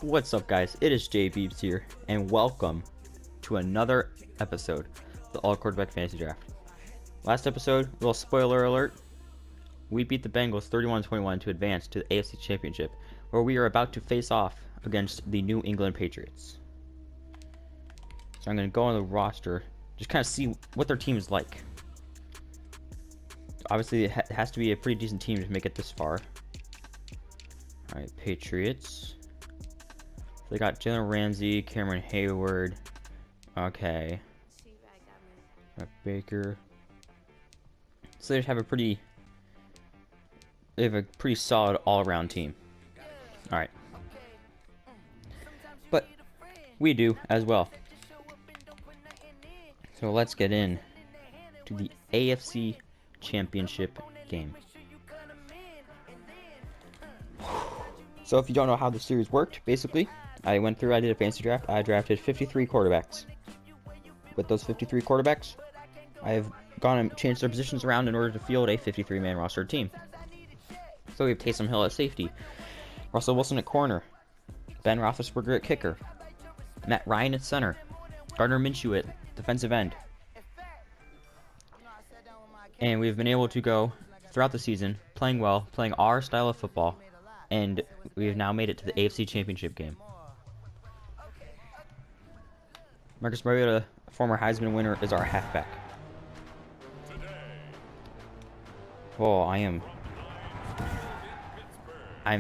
What's up, guys? It is Jay Beebs here, and welcome to another episode of the All Quarterback Fantasy Draft. Last episode, little spoiler alert, we beat the Bengals 31-21 to advance to the AFC Championship, where we are about to face off against the New England Patriots. So I'm going to go on the roster, just kind of see what their team is like. Obviously, it has to be a pretty decent team to make it this far. Alright, Patriots. They got Jalen Ramsey, Cameron Hayward. Okay. Got Baker. So they have a pretty solid all-around team. Alright. But we do as well. So let's get in to the AFC Championship game. So if you don't know how the series worked, basically, I did a fantasy draft. I drafted 53 quarterbacks. With those 53 quarterbacks, I have gone and changed their positions around in order to field a 53-man roster team. So we have Taysom Hill at safety, Russell Wilson at corner, Ben Roethlisberger at kicker, Matt Ryan at center, Gardner Minshew at defensive end. And we've been able to go throughout the season, playing well, playing our style of football, and we have now made it to the AFC Championship game. Marcus Mariota, a former Heisman winner, is our halfback. Oh, I'm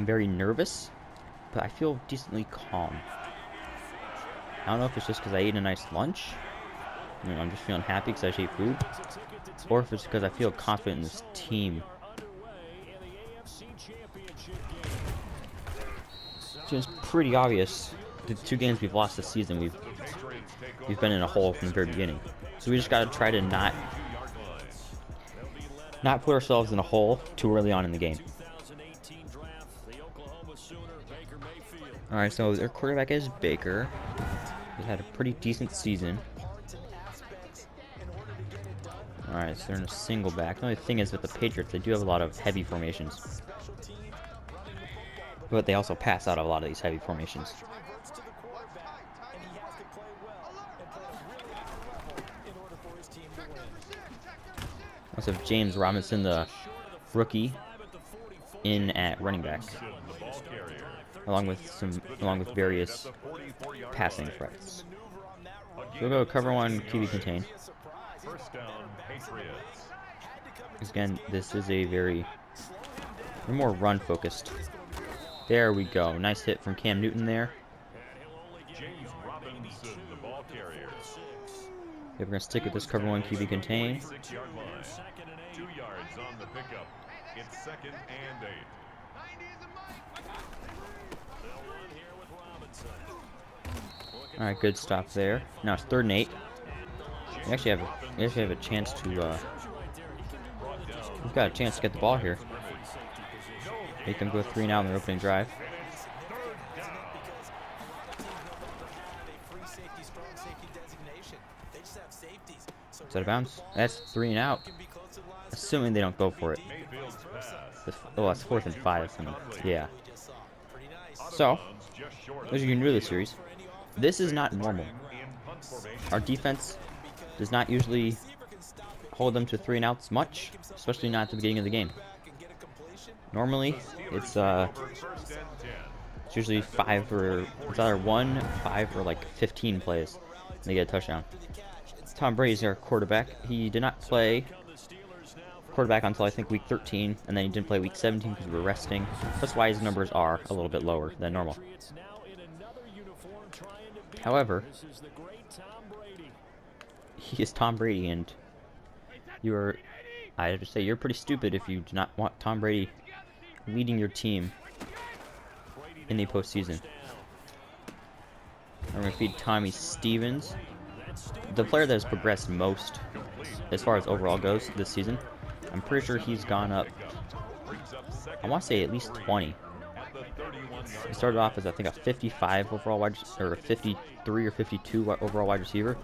very nervous, but I feel decently calm. I don't know if it's just because I ate a nice lunch. I'm just feeling happy because I just ate food. Or if it's because I feel confident in this team. It's pretty obvious. The two games we've lost this season, we've been in a hole from the very beginning. So we just got to try to not put ourselves in a hole too early on in the game. Alright, so their quarterback is Baker. He's had a pretty decent season. Alright, so they're in a single back. The only thing is with the Patriots, they do have a lot of heavy formations. But they also pass out a lot of these heavy formations. Also have James Robinson, the rookie, in at running back, along with various passing threats. So we'll go cover one, QB contain. Again, this is we're more run focused. There we go. Nice hit from Cam Newton there. Okay, we're going to stick with this cover one QB contain. 2 yards on the pickup. It's 2nd and 8. Alright, good stop there. Now it's 3rd and 8. We actually have a chance to we've got a chance to get the ball here. Make them go 3 and out in their opening drive. It's out of bounds. That's 3 and out. Assuming they don't go for it. Oh, that's 4th and 5. Yeah. So, as you can do this series, this is not normal. Our defense does not usually hold them to 3 and outs much, especially not at the beginning of the game. Normally, it's usually it's either 1, 5, or like 15 plays, and they get a touchdown. Tom Brady's our quarterback. He did not play quarterback until I think week 13, and then he didn't play week 17 because we were resting. That's why his numbers are a little bit lower than normal. However, he is Tom Brady, and I have to say, you're pretty stupid if you do not want Tom Brady leading your team in the postseason. I'm going to feed Tommy Stevens, the player that has progressed most as far as overall goes this season. I'm pretty sure he's gone up, I want to say at least 20. He started off as I think a 55 overall wide, or a 53 or 52 overall wide receiver.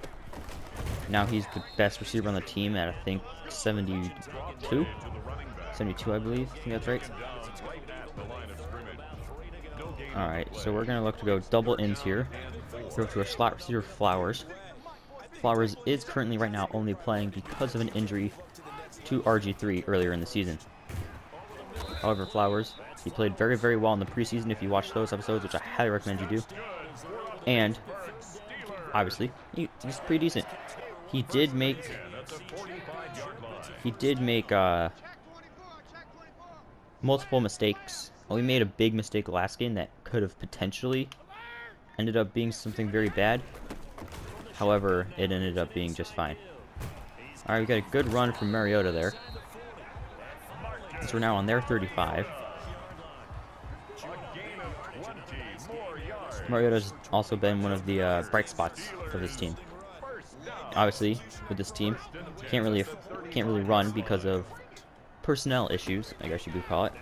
Now he's the best receiver on the team at I think 72. 72, I believe. I think that's right. Alright, so we're going to look to go double ends here. Go to a slot receiver, Flowers. Flowers is currently right now only playing because of an injury to RG3 earlier in the season. However, Flowers, he played very, very well in the preseason if you watch those episodes, which I highly recommend you do. And, obviously, he's pretty decent. He did make multiple mistakes. Well, he made a big mistake last game that could have potentially ended up being something very bad. However, it ended up being just fine. Alright, we got a good run from Mariota there. So we're now on their 35. Mariota's also been one of the bright spots for this team. Obviously, with this team, can't really run because of personnel issues, I guess you could call it.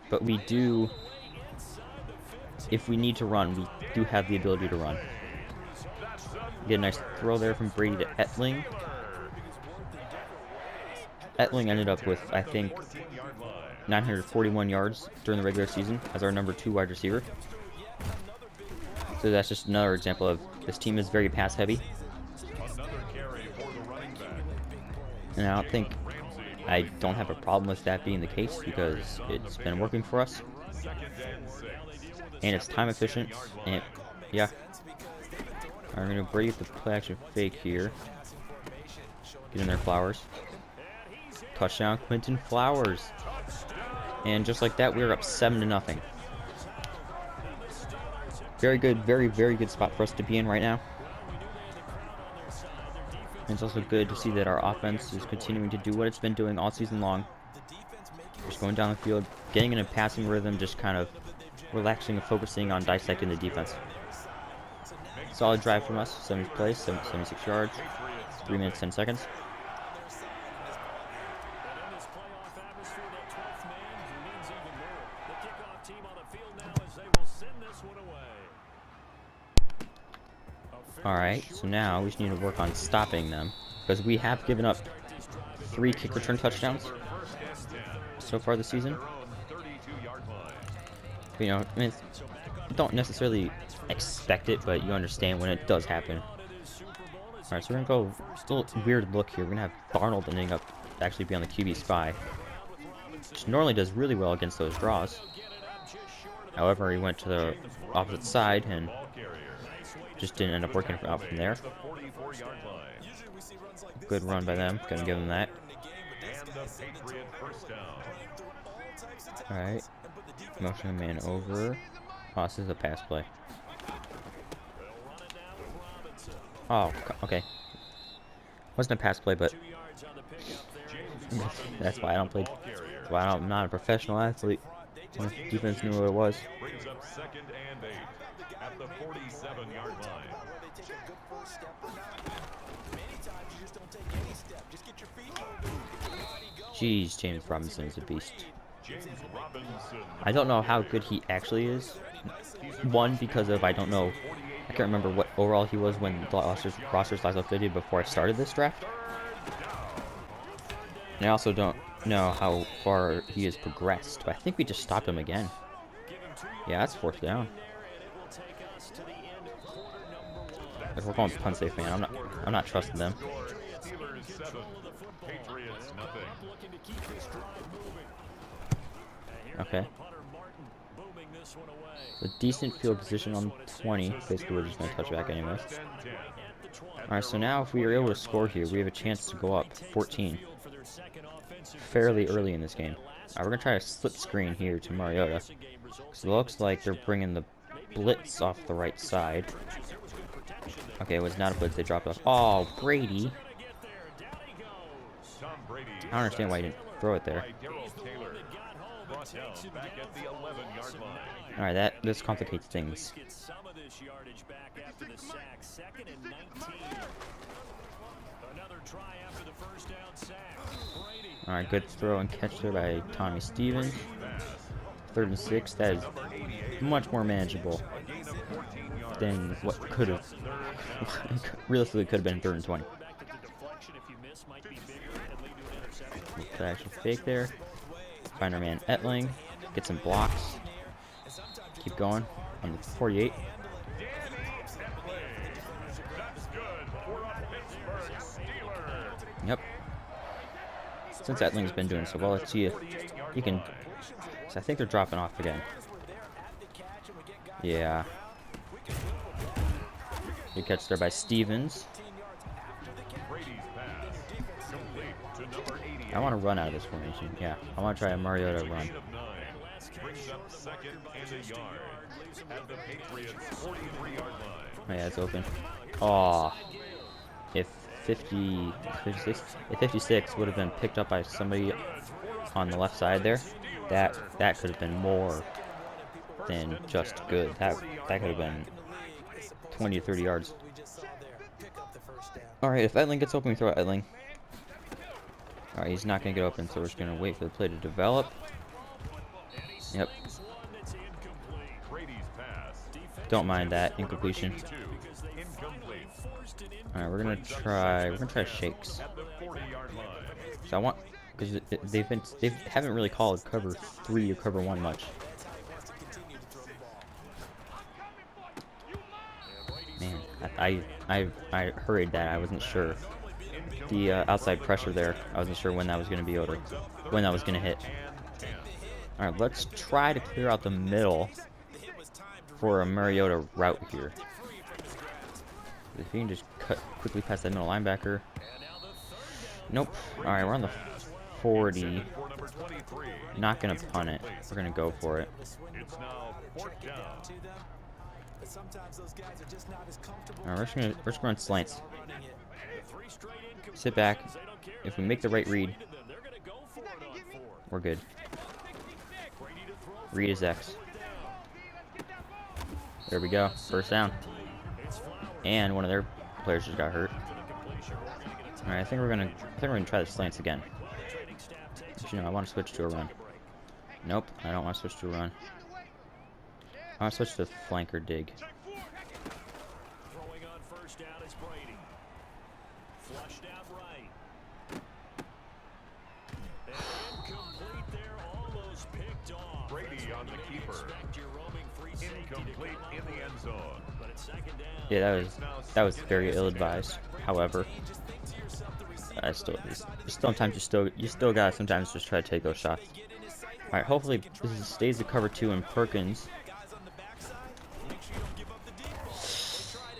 But we do, if we need to run, we do have the ability to run. Get a nice throw there from Brady to Etling. Etling ended up with, I think, 941 yards during the regular season as our number 2 wide receiver. So that's just another example of this team is very pass heavy. And I don't have a problem with that being the case because it's been working for us. And it's time efficient. And yeah. I'm going to Brady with the play action fake here. Get in there, Flowers. Touchdown, Quentin Flowers. And just like that, we're up 7-0. Very good, very, very good spot for us to be in right now. And it's also good to see that our offense is continuing to do what it's been doing all season long. Just going down the field, getting in a passing rhythm, just kind of relaxing and focusing on dissecting the defense. Solid drive from us, 70th place, 76 yards, 3 minutes, 10 seconds. Alright, so now we just need to work on stopping them, because we have given up 3 kick return touchdowns so far this season. You know, I mean, don't necessarily expect it, but you understand when it does happen. Alright, so we're gonna go a little weird look here. We're gonna have Darnold ending up actually be on the QB spy, which normally does really well against those draws. However, he went to the opposite side and just didn't end up working out from there. Good run by them. Gonna give them that. Alright. Motion man over. Oh, this is a pass play. Oh, okay. Wasn't a pass play, but that's why I don't play. That's why I'm not a professional athlete. Defense knew what it was. At the 47-yard line. Jeez, James Robinson is a beast. I don't know how good he actually is. One, because of I can't remember what overall he was when the roster size updated before I started this draft. And I also don't know how far he has progressed, but I think we just stopped him again. Yeah, that's 4th down. If we're going punt safe, man, I'm not trusting them. Okay. A decent field position on 20. Basically, we're just going to touch back anyways. Alright, so now if we are able to score here, we have a chance to go up 14. Fairly early in this game. Alright, we're going to try a slip screen here to Mariota. So it looks like they're bringing the blitz off the right side. Okay, it was not a blitz. They dropped off. Oh, Brady. I don't understand why he didn't throw it there. Alright, this complicates things. Alright, good throw and catch there by Tommy Stevens. 3rd and 6. That is much more manageable than what could have realistically could have been 3rd and 20. Play action fake there. Find our man Etling. Get some blocks. Keep going on the 48. Yep. Since Etling's been doing so well, let's see if he can. So I think they're dropping off again. Yeah. Good catch there by Stevens. I want to run out of this formation. Yeah, I want to try a Mariota run. Oh, yeah, it's open. Oh, if 56 would have been picked up by somebody on the left side there, that could have been more than just good. That could have been 20 to 30 yards. All right, if Etling gets open, we throw at Etling. All right, he's not going to get open, so we're just going to wait for the play to develop. Yep. Don't mind that incompletion. All right, we're gonna try shakes. So I want, because they haven't really called cover 3 or cover 1 much. Man, I hurried that. I wasn't sure. The outside pressure there, I wasn't sure when that was gonna be over, when that was gonna hit. All right, let's try to clear out the middle for a Mariota route here. If you can just cut quickly past that middle linebacker. Nope. Alright, we're on the 40. Not gonna punt it. We're gonna go for it. Alright, we're just gonna run slants. Sit back. If we make the right read, we're good. Read is X. There we go. First down. And one of their players just got hurt. All right, I think we're gonna try the slants again. Actually, no, I want to switch to a run. Nope, I don't want to switch to a run. I want to switch to flanker dig. Throwing on first down is Brady. Flushed out right. Incomplete there, almost picked off. Brady on the keeper. Incomplete in the end zone. But it's second down. Yeah, that was very ill-advised. However, sometimes you still gotta sometimes just try to take those shots. All right, hopefully this stays the cover 2 and Perkins.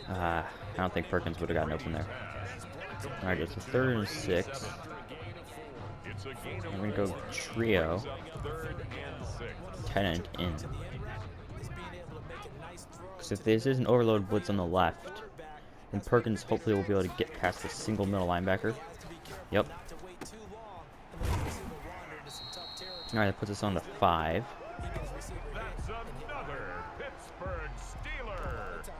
I don't think Perkins would have gotten open there. All right, it's a 3rd and 6. I'm gonna go trio. Tight end in. Because if this is an overload blitz on the left, then Perkins hopefully will be able to get past the single middle linebacker. Yep. Alright, that puts us on the 5.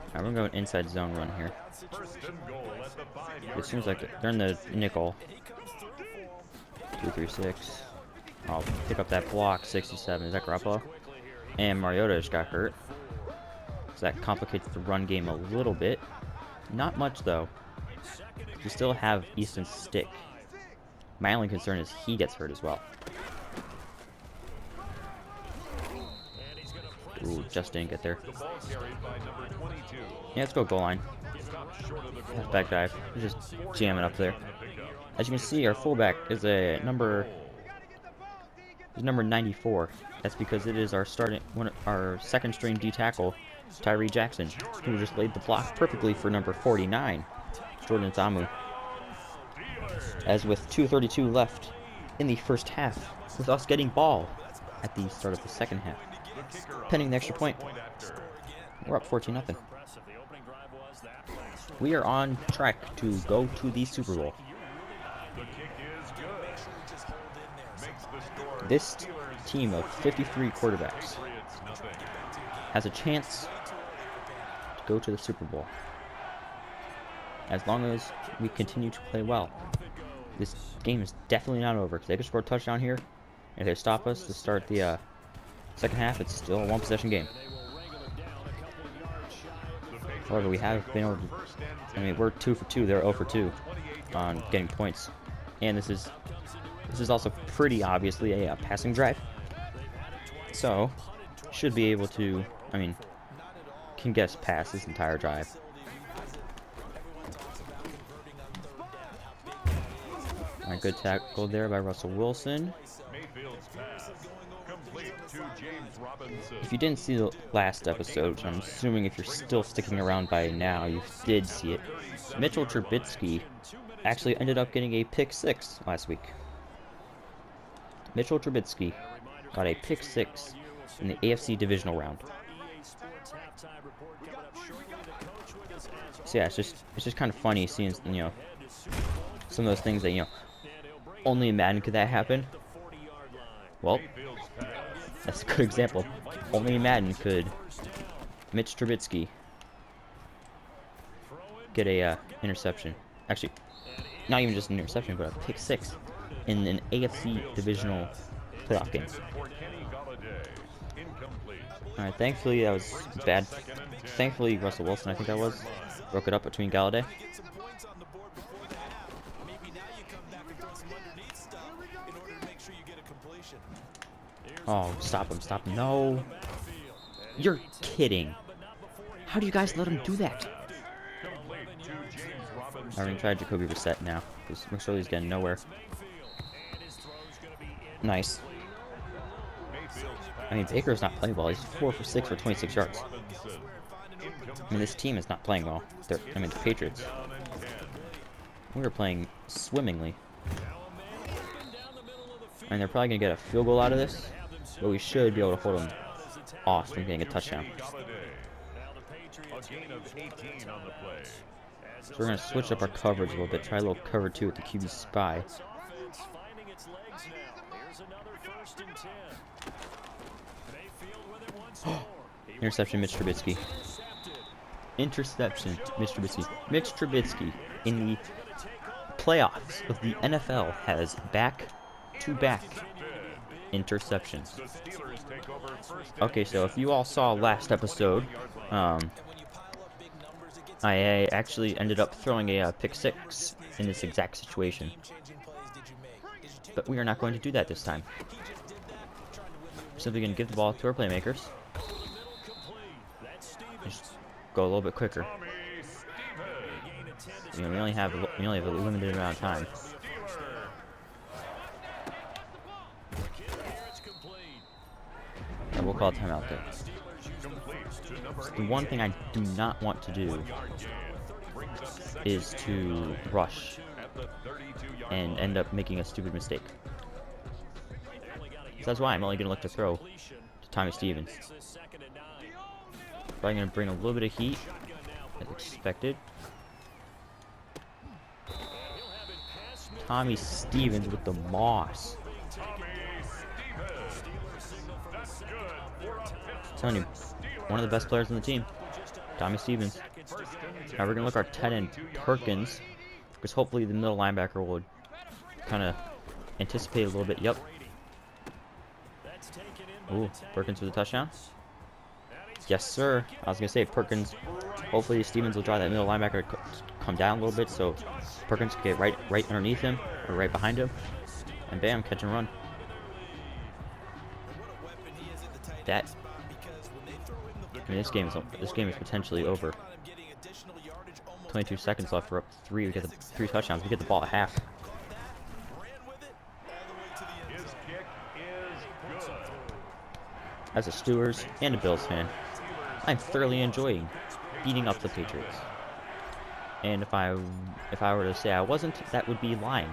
Alright, we're gonna go an inside zone run here. It seems like they're in the nickel. 2, 3, 6. I'll pick up that block. 67. Is that Garoppolo? And Mariota just got hurt. So that complicates the run game a little bit. Not much though. We still have Easton's stick. My only concern is he gets hurt as well. Ooh, just didn't get there. Yeah, let's go goal line. Back dive. We're just jamming up there. As you can see, our fullback is a number 94. That's because it is our second string D tackle, Tyree Jackson, who just laid the block perfectly for number 49, Jordan Zamu. As with 2:32 left in the first half, with us getting ball at the start of the second half, pending the extra point, we're up 14-0. We are on track to go to the Super Bowl. This team of 53 quarterbacks has a chance to go to the Super Bowl. As long as we continue to play well. This game is definitely not over, because they could score a touchdown here. If they stop us to start the second half, it's still a one-possession game. However, we have been able to, I mean, we're 2 for 2, they're 0 for 2 on getting points. And this is also pretty obviously a passing drive. So, should be able to, I mean, can guess past this entire drive. Alright, good tackle there by Russell Wilson. Mayfield's pass complete to James Robinson. If you didn't see the last episode, which I'm assuming if you're still sticking around by now, you did see it. Mitchell Trubisky actually ended up getting a pick 6 last week. Mitchell Trubisky got a pick 6 in the AFC divisional round. So yeah, it's just kind of funny seeing, you know, some of those things that, you know, only in Madden could that happen. Well, that's a good example. Only in Madden could Mitch Trubisky get a interception. Actually, not even just an interception, but a pick 6 in an AFC divisional playoff game. Alright, thankfully that was bad. Thankfully Russell Wilson, I think that was, broke it up between Galladay. Oh, stop him, stop him. No. You're kidding. How do you guys let him do that? I'm going to try Jacoby Brissett now, because McSorley's getting nowhere. Nice. I mean, Baker's not playing well. He's 4 for 6 for 26 yards. I mean, this team is not playing well. The Patriots. We were playing swimmingly. And they're probably going to get a field goal out of this, but we should be able to hold them off from getting a touchdown. So we're going to switch up our coverage a little bit, try a little cover 2 with the QB spy. Interception, Mitch Trubisky. Interception, Mitch Trubisky. Mitch Trubisky in the playoffs of the NFL has back-to-back interceptions. Okay, so if you all saw last episode, I actually ended up throwing a pick 6 in this exact situation. But we are not going to do that this time. We're simply going to give the ball to our playmakers. Just go a little bit quicker. You know, we only have a limited amount of time. And we'll call a timeout there. The one thing I do not want to do is to rush and end up making a stupid mistake. So that's why I'm only going to look to throw to Tommy Stevens. Probably going to bring a little bit of heat, as expected. Tommy Stevens with the moss. I'm telling you, one of the best players on the team, Tommy Stevens. Now we're going to look our tight end Perkins, because hopefully the middle linebacker will kind of anticipate a little bit. Yep. Ooh, Perkins with a touchdown. Yes, sir. I was going to say, Perkins, hopefully Stevens will draw that middle linebacker to come down a little bit so Perkins can get right underneath him, or right behind him, and bam, catch and run. That, I mean, this game is potentially over. 22 seconds left. We're up 3. We get the 3 touchdowns. We get the ball at half. As a Steelers and a Bills fan, I'm thoroughly enjoying beating up the Patriots. And if I were to say I wasn't, that would be lying.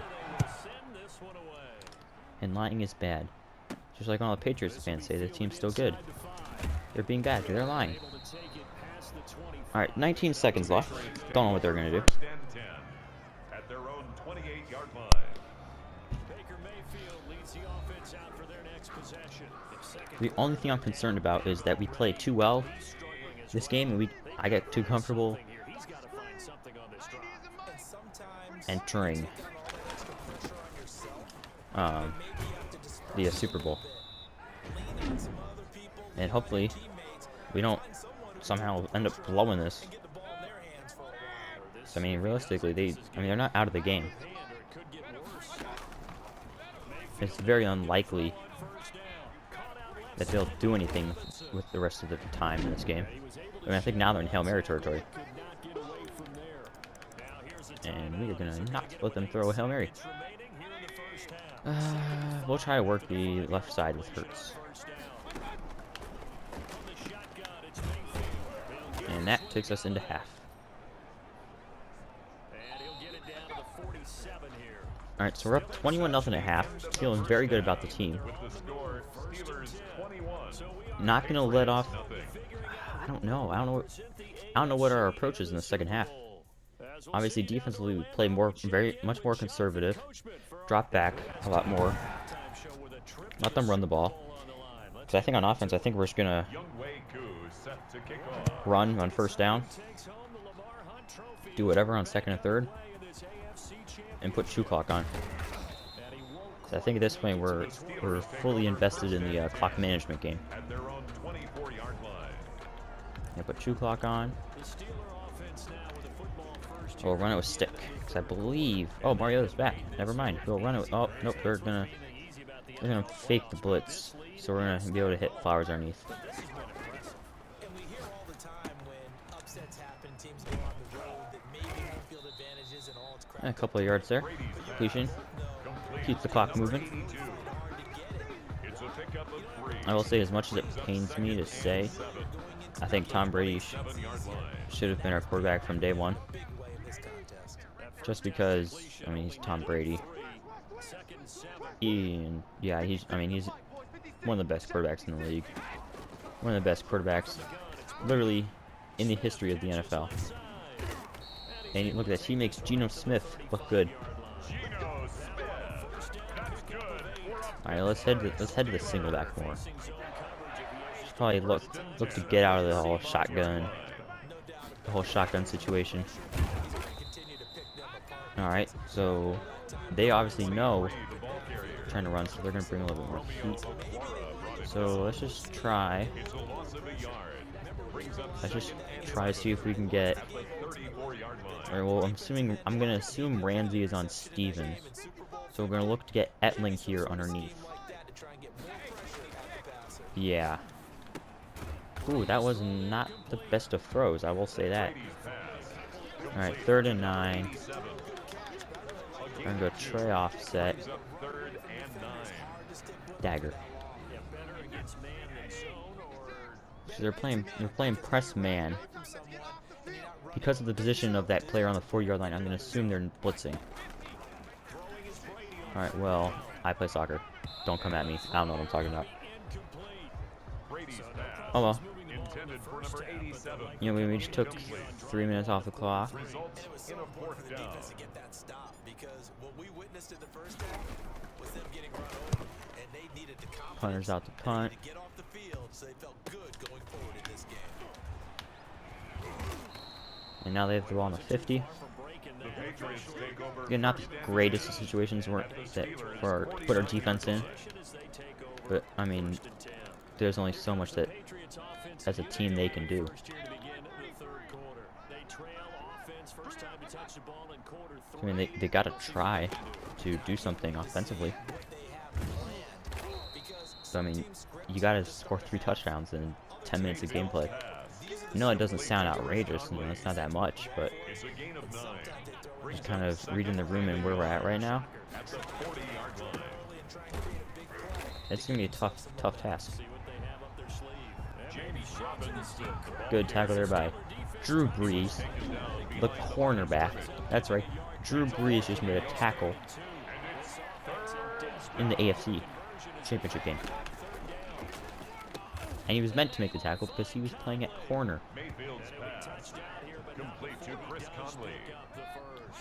And lying is bad. Just like all the Patriots fans say, the team's still good. They're being bad, they're lying. Alright, 19 seconds left. Don't know what they're going to do. At their own 28-yard line. The only thing I'm concerned about is that we play too well this game, and I get too comfortable entering the Super Bowl. And hopefully we don't somehow end up blowing this. So, I mean, realistically, they're not out of the game. It's very unlikely that they'll do anything with the rest of the time in this game. I mean, I think now they're in Hail Mary territory. And we are going to not let them throw a Hail Mary. We'll try to work the left side with Hurts. And that takes us into half. Alright, so we're up 21-0 at half. Feeling very good about the team. Not going to let off... I don't know what our approach is in the second half. Obviously, defensively, we play much more conservative. Drop back a lot more. Let them run the ball. Because I think on offense, I think we're just going to run on first down. Do whatever on second and third. And put shoe clock on. So I think at this point we're fully invested in the clock management game. Yeah, put shoe clock on. We'll run it with stick, because I believe... Oh, Mariota's back. Never mind. We'll run it... Oh, nope. They're gonna fake the blitz, so we're gonna be able to hit Flowers underneath. And a couple of yards there. Completion. Keeps the clock moving. I will say, as much as it pains me to say, I think Tom Brady should have been our quarterback from day one. Just because, I mean, he's Tom Brady. He's one of the best quarterbacks in the league. One of the best quarterbacks, literally, in the history of the NFL. And look at this, he makes Geno Smith look good. All right, let's head to the single back more. Should probably look to get out of the whole shotgun situation. All right, so they obviously know we're trying to run, so they're gonna bring a little bit more heat. So let's just try. To see if we can get. All right, well, I'm gonna assume Ramsey is on Steven. So we're gonna look to get Etling here underneath. Yeah. Ooh, that was not the best of throws, I will say that. Alright, 3rd and 9. We're gonna go Trey offset. Dagger. So they're playing press man. Because of the position of that player on the 4-yard line, I'm gonna assume they're blitzing. Alright, well, I play soccer. Don't come at me. I don't know what I'm talking about. Oh well. You know, we just took 3 minutes off the clock. Punter's out to punt. And now they have the ball on the 50. Again, not the greatest of situations to put our defense in. But, I mean, there's only so much that, as a team, they can do. I mean, they gotta try to do something offensively. So, I mean, you gotta score 3 touchdowns in 10 minutes of gameplay. I know it doesn't sound outrageous, and it's not that much, but just kind of reading the room and where we're at right now. It's gonna be a tough task. Good tackle there by Drew Brees, the cornerback. That's right. Drew Brees just made a tackle in the AFC Championship game. And he was meant to make the tackle because he was playing at corner. Complete to Chris Conley.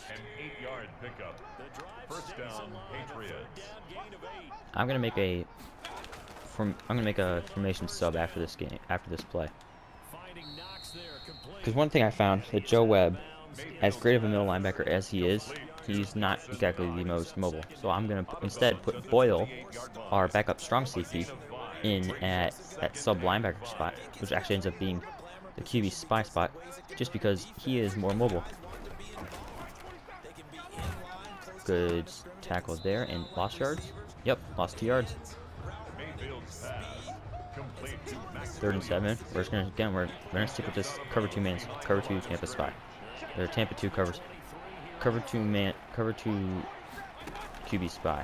An 8-yard pickup. First down, Patriots. I'm gonna make a formation sub after this play. Because one thing I found that Joe Webb, as great of a middle linebacker as he is, he's not exactly the most mobile. So I'm gonna instead put Boyle, our backup strong safety, in at that sub linebacker spot, which actually ends up being the QB spy spot, just because he is more mobile. Good tackle there, and lost yards. Yep, lost 2 yards. 3rd and 7. We're just gonna stick with this cover 2 man, cover 2 Tampa spy. Or Tampa 2 covers. Cover 2 QB spy.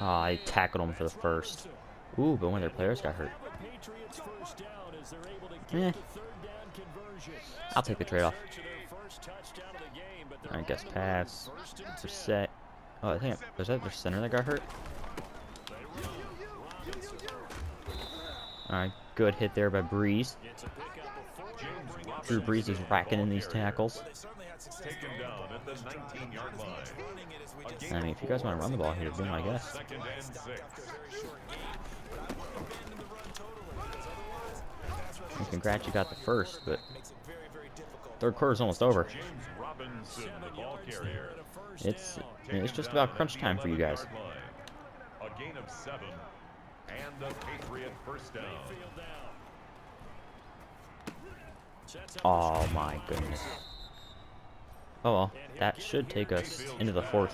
Ah, I tackled him for the first. Ooh, but one of their players got hurt. Eh. I'll take the trade-off. I guess pass. Reset. Oh, I think was that the center that got hurt? Alright, good hit there by Breeze. Drew Brees is racking in these tackles. I mean, if you guys want to run the ball here, boom, I guess. And congrats, you got the first, but 3rd quarter's almost over. It's just about crunch time for you guys. A gain of 7 and the Patriot first down. Oh my goodness. Oh well, that should take us into the 4th.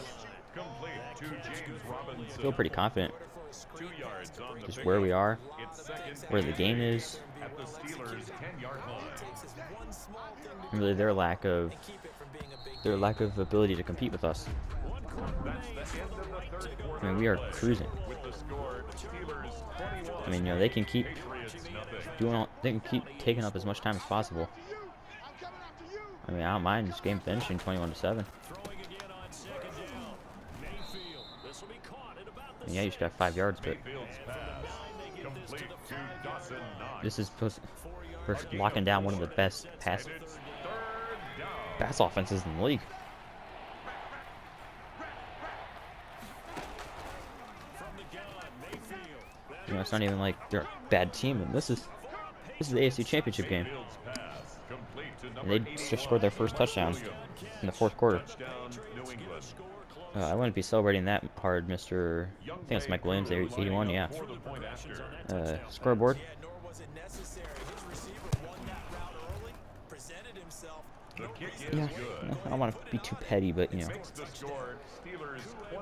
Feel pretty confident. Just where we are, where the game is. Really their lack of ability to compete with us. I mean, we are cruising. I mean, they can keep they can keep taking up as much time as possible. I mean, I don't mind this game finishing 21-7. Yeah, you just got 5 yards, but this is we're locking down one of the best pass offenses in the league. It's not even like they're a bad team, and this is the AFC Championship game. And they just scored their first touchdown in the 4th quarter. I wouldn't be celebrating that hard, Mr. I think it's Mike Williams, 81, yeah. Scoreboard. Yeah, I don't want to be too petty, but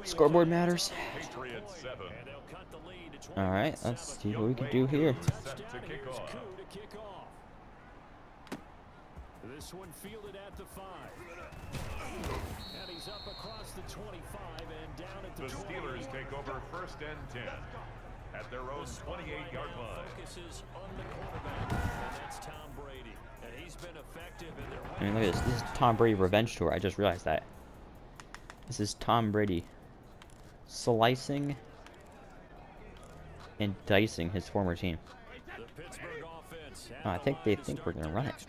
scoreboard matters. Alright, let's see what we can do here. This one fielded at the 5. And he's up across the 25 and down at the 20. The Steelers take over 1st and 10 at their own 28-yard line. Focuses on the quarterback, and that's Tom Brady. And he's been effective in their I mean, look at this. This is Tom Brady revenge tour. I just realized that. This is Tom Brady slicing and dicing his former team. Oh, I think they think we're going to run it.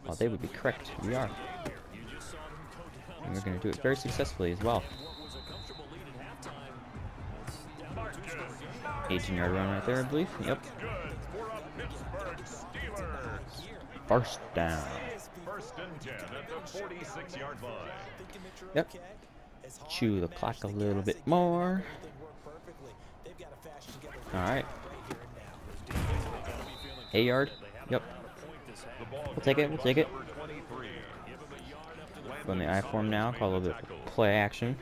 Well, they would be correct. We are. And we're going to do it very successfully as well. 18-yard run right there, I believe. Yep. First down. 1st and 10 at the 46-yard line. Yep. Chew the clock a little bit more. Alright. 8-yard. Yep. We'll take it. We'll take it. Go in the I form now. Call a little bit of play action.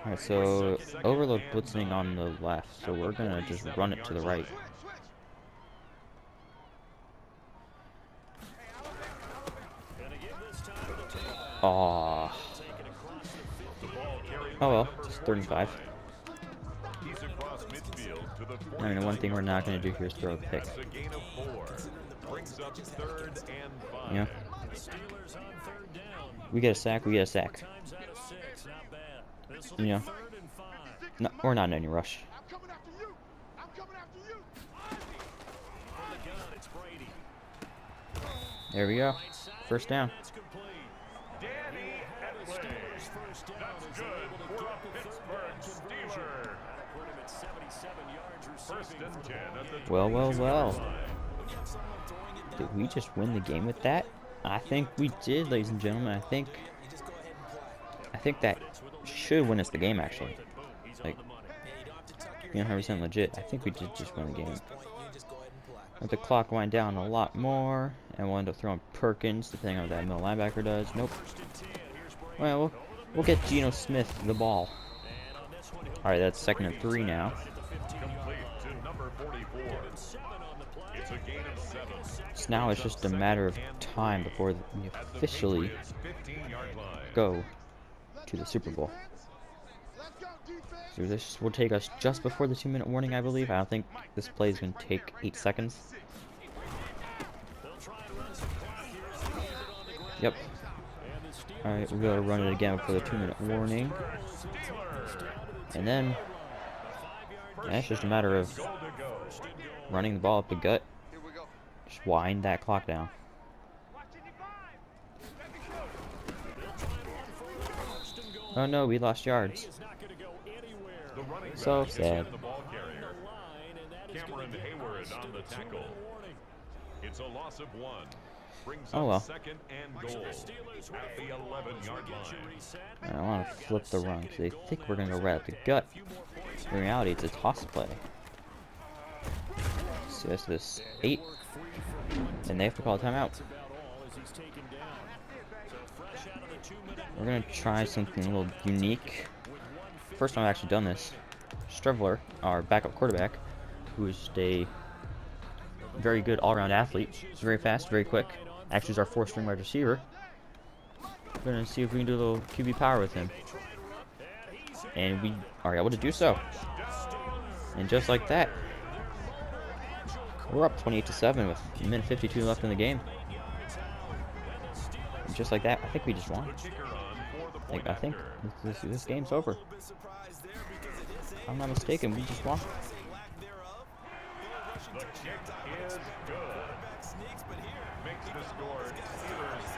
Alright, so overload blitzing on the left. So we're going to just run it to the right. Aww. Oh well, it's 35. I mean, the one thing we're not going to do here is throw a pick. Yeah. We get a sack, we get a sack. Yeah. No, we're not in any rush. There we go. First down. Well, well, well. Did we just win the game with that? I think we did, ladies and gentlemen. I think that should win us the game, actually. Like, being 100% legit, I think we did just win the game. Let the clock wind down a lot more, and we'll end up throwing Perkins, depending on what that middle linebacker does. Nope. Well, we'll get Geno Smith the ball. Alright, that's 2nd and 3 now. Complete to number 44. It's a gain of 7. So now it's just a matter of time before we officially 15-yard line. go to the Super Bowl. So this will take us just before the 2-minute warning, I believe. I don't think this play is going to take 8 seconds. Yep. Alright, we're going to run it again before the 2-minute warning. And then, it's just a matter of running the ball up the gut. Just wind that clock down. Oh no, we lost yards. So sad. Cameron Hayward on the tackle. It's a loss of 1. Brings Oh well. up 2nd and goal at the 11-yard line. I want to flip the run because they think we're going to go right at the gut. In reality, it's a toss play. So that's this 8. And they have to call a timeout. We're going to try something a little unique. First time I've actually done this. Strevler, our backup quarterback, who is just a very good all-around athlete. He's very fast, very quick. Actually is our 4th-string wide receiver. We're going to see if we can do a little QB power with him. And we are able to do so. And just like that, we're up 28-7 with a minute 52 left in the game. And just like that, I think we just won. Like, I think this game's over. If I'm not mistaken, we just won. The kick is good. Makes the score Steelers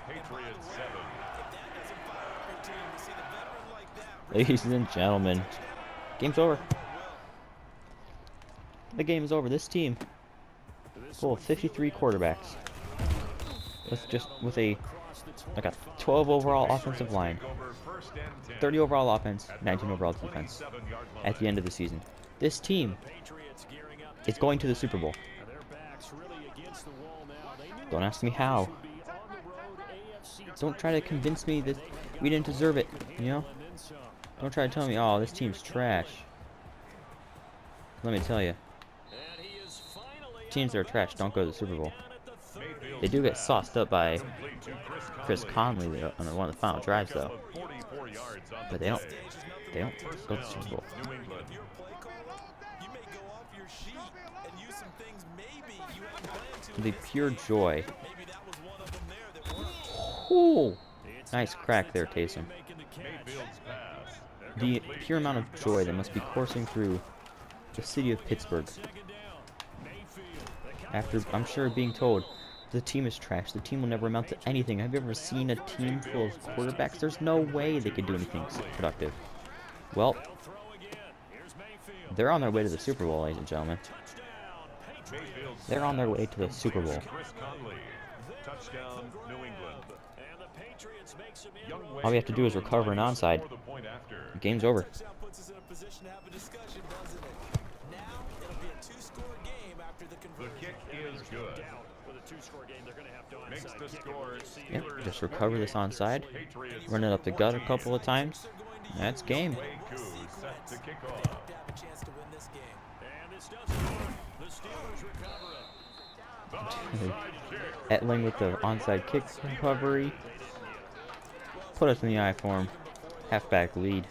28, Patriots 7. Ladies and gentlemen, game's over. The game is over. This team, full of 53 quarterbacks, with a 12 overall offensive line, 30 overall offense, 19 overall defense. At the end of the season, this team is going to the Super Bowl. Don't ask me how. Don't try to convince me that we didn't deserve it. You know? Don't try to tell me, oh, this team's trash. Let me tell you, teams that are trash don't go to the Super Bowl. They do get sauced up by Chris Conley on one of the final drives, though. But they don't go to the Super Bowl. The pure joy. Ooh, nice crack there, Taysom. The pure amount of joy that must be coursing through the city of Pittsburgh. After, I'm sure, being told the team is trash, the team will never amount to anything. Have you ever seen a team full of quarterbacks? There's no way they could do anything productive. Well, they're on their way to the Super Bowl, ladies and gentlemen. They're on their way to the Super Bowl. All we have to do is recover an onside. The game's over. The kick is good. Makes the score. Yep, just recover this onside. Run it up the gut a couple of times. That's game. Set to kick off. Etling with the onside kick recovery. Put us in the eye form. Halfback lead.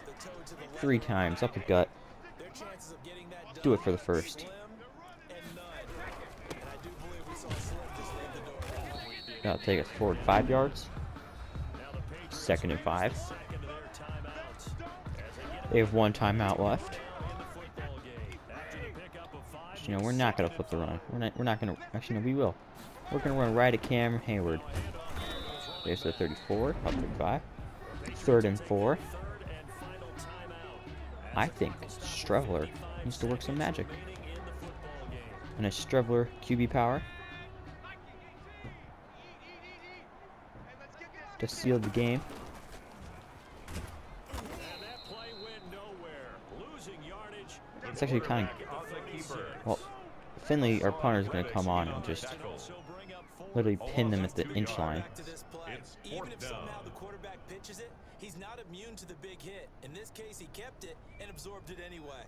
3 times up the gut. Do it for the first. That'll take us forward 5 yards. 2nd and 5. They have 1 timeout left. You know, we're not gonna flip the run. We're not gonna. Actually, no, we will. We're gonna run right at Cam Hayward. There's the 34, up 35. 3rd and 4. I think Strevler needs to work some magic. And a Strevler QB power to seal the game. It's actually kind of, well, Finley, our punter, is going to come on and just literally pin them at the inch line. He's not immune to the big hit. In this case, he kept it and absorbed it anyway.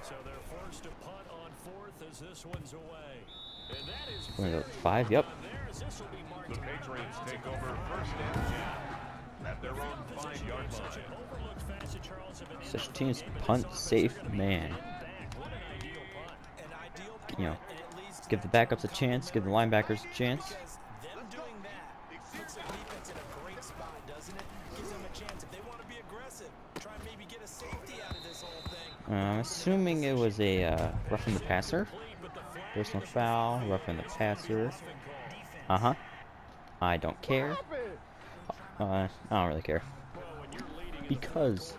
So they're forced to punt on fourth as this one's away. And that is We're gonna go very 5, yep. good on theirs. This will be marked The out. Patriots take over first and 10 at their own 5-yard Such an line. overlooked facet, Charles, of an end Such of the teams game, but punt this offense safe is gonna be man. getting back. What an ideal punt. An ideal punt, You know, and it leads to give the that backups a chance, give the linebackers a chance. because them doing that puts the defense in a great spot, doesn't it? Gives them a chance if they want to be aggressive, try and maybe get a safety out of this whole thing. I'm assuming it was a roughing the passer. Personal foul, roughing the passer. Uh-huh. I don't care. I don't really care. Because...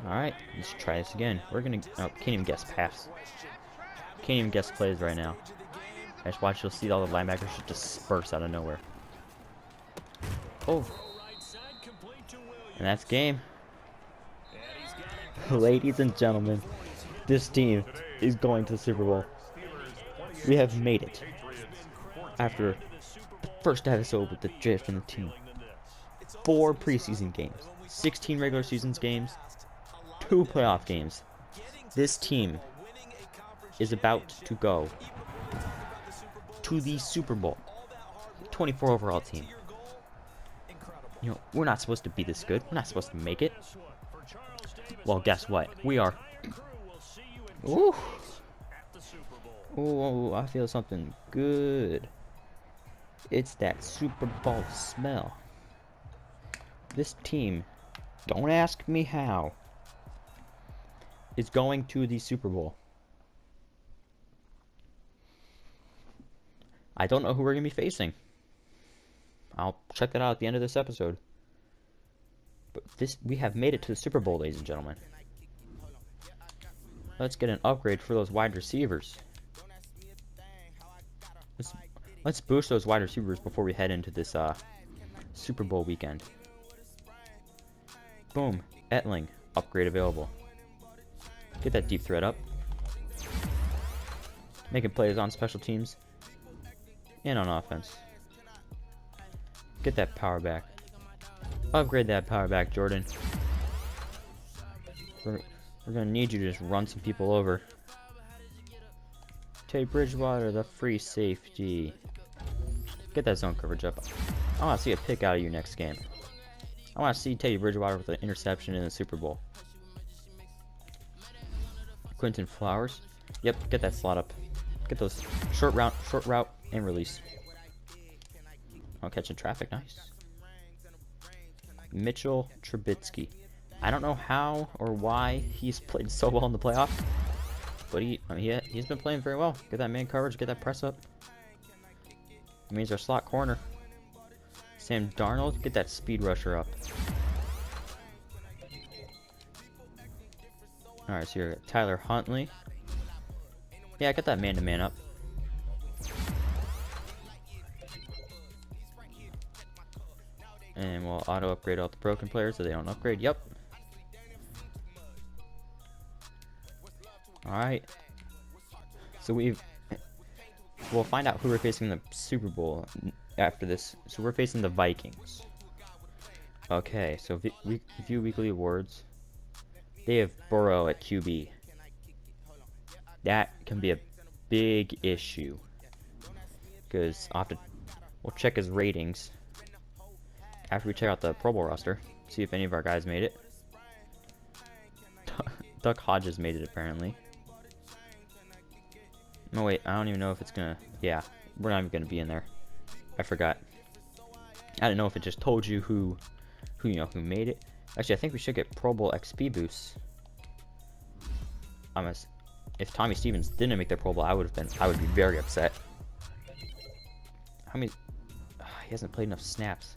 Alright, let's try this again. We're gonna... Oh, can't even guess pass. Can't even guess plays right now. Just watch, you'll see all the linebackers just disperse out of nowhere. Oh. And that's game. Ladies and gentlemen, this team is going to the Super Bowl. We have made it. After the first episode with the drift and the team. 4 preseason games. 16 regular season games. 2 playoff games. This team is about to go to the Super Bowl. 24 overall team. You know, we're not supposed to be this good. We're not supposed to make it. Well, guess what? We are. Ooh. Ooh, I feel something good. It's that Super Bowl smell. This team, don't ask me how, is going to the Super Bowl. I don't know who we're going to be facing. I'll check that out at the end of this episode. But we have made it to the Super Bowl, ladies and gentlemen. Let's get an upgrade for those wide receivers. Let's boost those wide receivers before we head into this Super Bowl weekend. Boom. Etling. Upgrade available. Get that deep threat up. Making plays on special teams. And on offense. Get that power back. Upgrade that power back, Jordan. We're gonna need you to just run some people over. Teddy Bridgewater, the free safety. Get that zone coverage up. I want to see a pick out of you next game. I want to see Teddy Bridgewater with an interception in the Super Bowl. Quentin Flowers. Yep, get that slot up. Get those short route, and release. Oh, catching traffic, nice. Mitchell Trubisky. I don't know how or why he's played so well in the playoffs, but he's been playing very well. Get that man coverage, get that press up. It means our slot corner. Sam Darnold, get that speed rusher up. Alright, so you're Tyler Huntley. Yeah, get that man-to-man up. And we'll auto-upgrade all the broken players so they don't upgrade. Yep. Alright. So we'll find out who we're facing in the Super Bowl after this. So we're facing the Vikings. Okay, so view weekly awards. They have Burrow at QB. That can be a big issue. Because we'll check his ratings after we check out the Pro Bowl roster. See if any of our guys made it. Duck Hodges made it apparently. No wait, I don't even know if it's gonna... Yeah, we're not even gonna be in there. I forgot. I didn't know if it just told you who made it. Actually, I think we should get Pro Bowl XP boosts. If Tommy Stevens didn't make the Pro Bowl, I would be very upset. How many? He hasn't played enough snaps.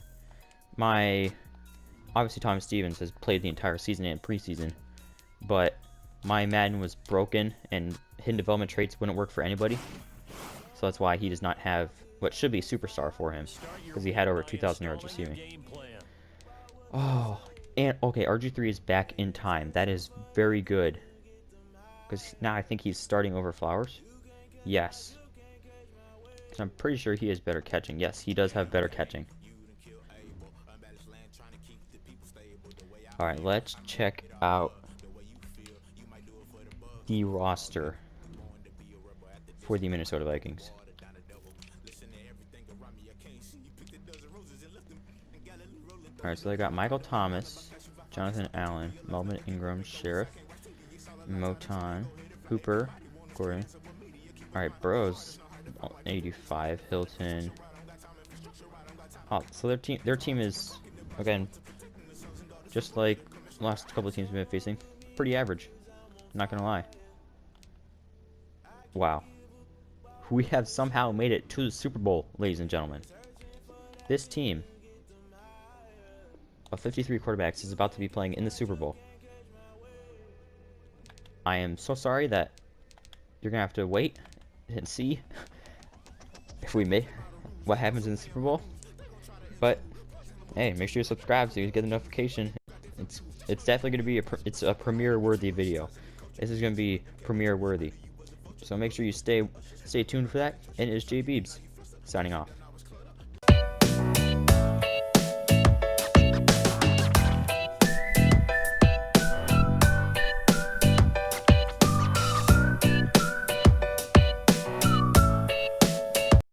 Obviously Tommy Stevens has played the entire season and preseason, but my Madden was broken and hidden development traits wouldn't work for anybody. So that's why he does not have what should be a superstar for him, because he had over 2,000 yards receiving. Oh, and okay, RG3 is back in time. That is very good. Because now I think he's starting over Flowers. Yes. 'Cause I'm pretty sure he has better catching. Yes, he does have better catching. Alright, let's check out the roster for the Minnesota Vikings. Alright, so they got Michael Thomas, Jonathan Allen, Melvin Ingram, Sheriff, Moton, Hooper, Gordon. Alright, Burrows, 85, Hilton. Oh, so their team is, again, just like the last couple of teams we've been facing, pretty average. Not gonna lie. Wow. We have somehow made it to the Super Bowl, ladies and gentlemen. This team of 53 quarterbacks is about to be playing in the Super Bowl. I am so sorry that you're gonna have to wait and see if we make what happens in the Super Bowl. But hey, make sure you subscribe so you get the notification. It's definitely gonna be a premiere worthy video. This is gonna be premiere worthy. So make sure you stay tuned for that. And it's J Beebs signing off.